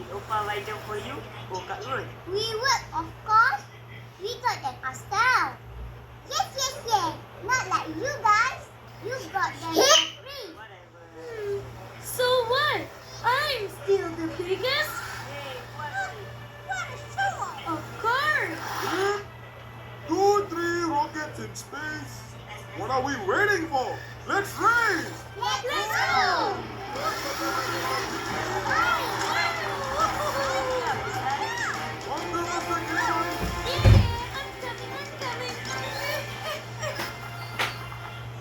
Opa buy them for you. Oh, Kak Rul. We would, of course. We got them ourselves. Yes, yes, yes. Not like you guys. You got them for free. Whatever. So what? I'm still the biggest? Hey, what? What a show off. Of course. 2, 3 rockets in space. What are we waiting for? Let's race! Let's go. Under the second. Yeah, I'm coming.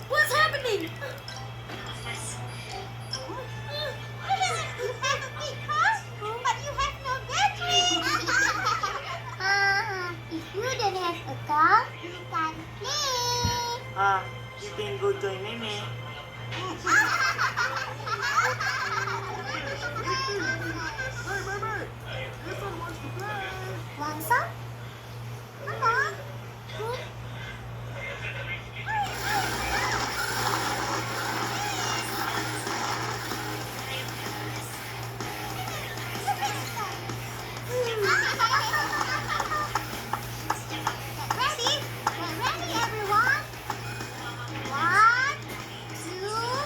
What's happening? You have a big car, but you have no battery. If you don't have a car, you can't play. You can go join Meme. Hey, baby! Ethan wants to play. Want some? Come on. Get ready, everyone. 1, 2,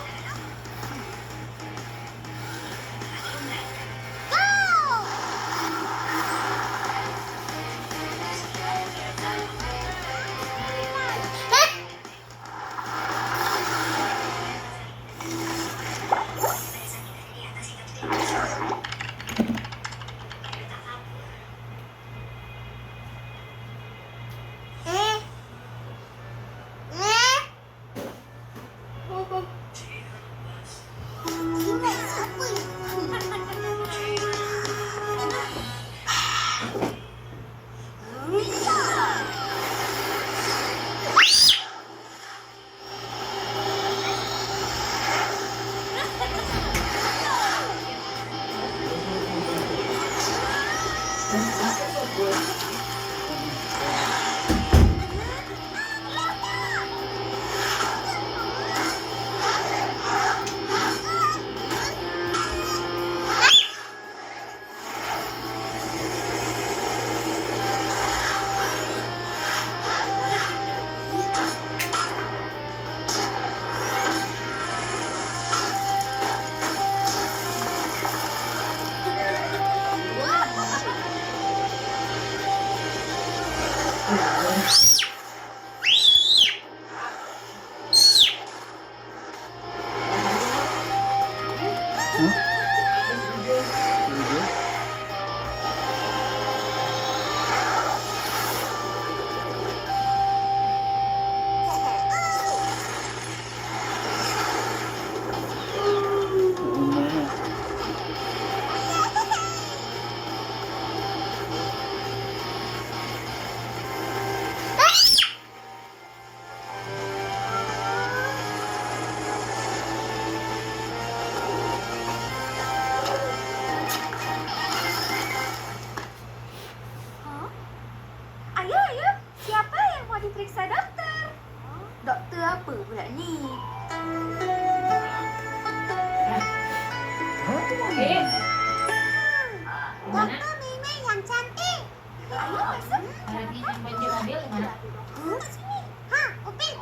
Ayo. Siapa yang mau diperiksa dokter? Dokter apa pula ni? Dokter Mimi yang cantik. Ayo masuk. Lagi yang banjir mobil gimana? Sini. Upin.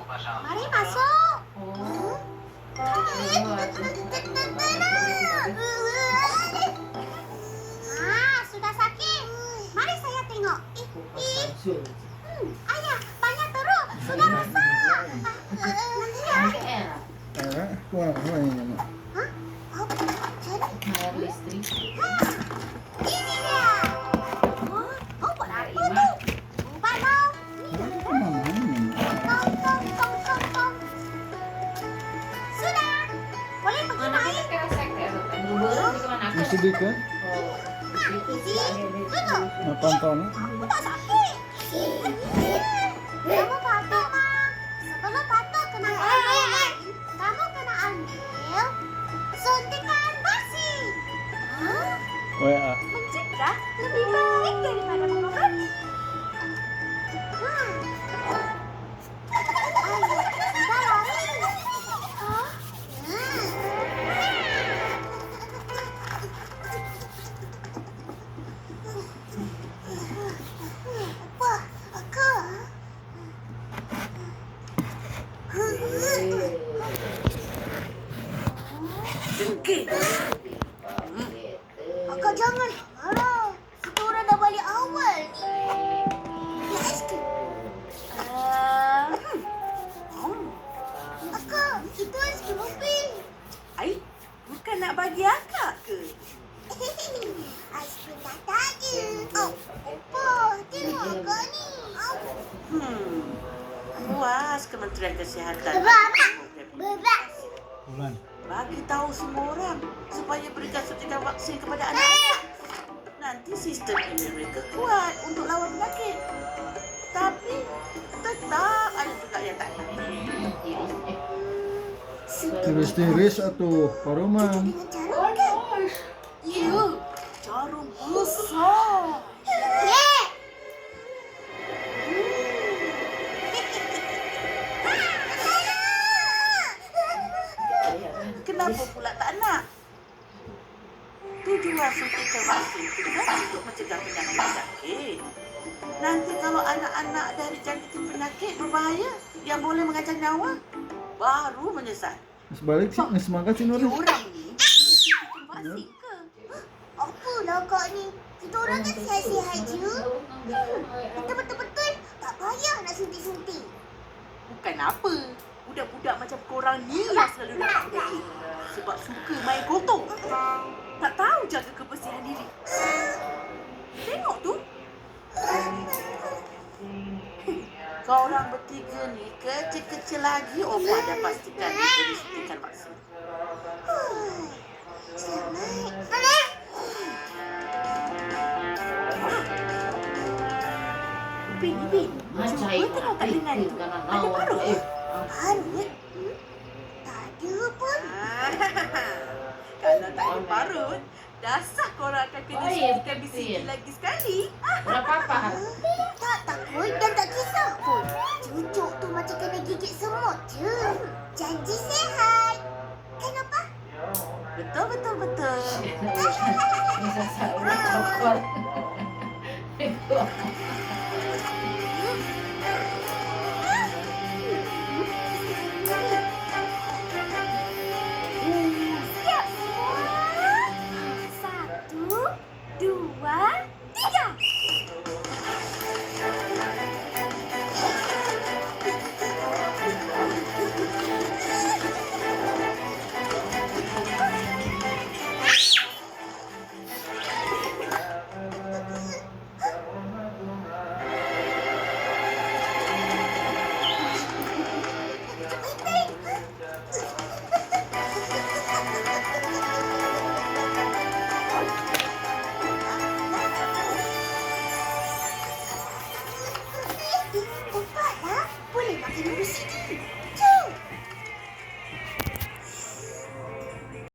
Mari masuk. Oh. Sudah sakit. Mari saya tengok. Ayah, banyak teruk. Sudah masak. Bayar listrik. Ini dia. Oh, buat apa tu? Ubat mau. Kong. Sudah. Boleh pergi Mana main. kita resek ya? Buru-buru di kemana? Sedih kan? Isi. Duduk. Pantauan. Aku tak sakit. Kamu patut, Ma. Sebelum patut kena ambil, kamu kena ambil suntikan vaksin. WA. Mencegah lebih baik daripada mengobati. Ayo, kita lari. Dengki. Akak jangan marah. Kita orang dah balik awal ni. Ya, aiskrim. Akak, itu aiskrim mobil. Ai, bukan nak bagi akak ke? Aiskrim tak ada. Oh, apa? Tengok akak ni. Puas Kementerian Kesihatan. Bebek. Bulan. Bagi tahu semua orang supaya berikan suntikan vaksin kepada anak-anak. Nanti sistem imun mereka kuat untuk lawan penyakit. Tapi tetap ada juga yang tak nak. Tiris-tiris atau paruman. Dengan jarum kan? Ya, jarum besar. Yeah. Kenapa pula tak nak? Tujuan suntikan vaksin itu kan untuk mencegah penyakit-penyakit. Nanti kalau anak-anak dah dijangkiti penyakit berbahaya yang boleh mengancam nyawa, baru menyesal. Sebalik sih, semangat sih Dia Nuri. orang ni suntikan vaksin ke? Apalah kak ni? Kita orang kan sihat-sihat je. Kita betul-betul tak payah nak suntik-suntik. Bukan apa. Budak-budak macam korang ni yang selalu dapat penyakit. Sebab suka main kotor. Tak tahu jaga kebersihan diri. Tengok tu. Korang bertiga ni kecil-kecil lagi Opa dah pastikan diberi suntikan vaksin. Selamat. Bin, cuba tengok kat lengan tu. Ada parut. Parut? Tak ada pun. Kalau tak ada parut, dasar korang akan kena suntikan BCG lagi sekali. Berapa apa? Tak takut dan tak kisah pun. Cucuk tu macam kena gigit semut je. Janji sihat. Kenapa? Betul. Bisa saya cokol.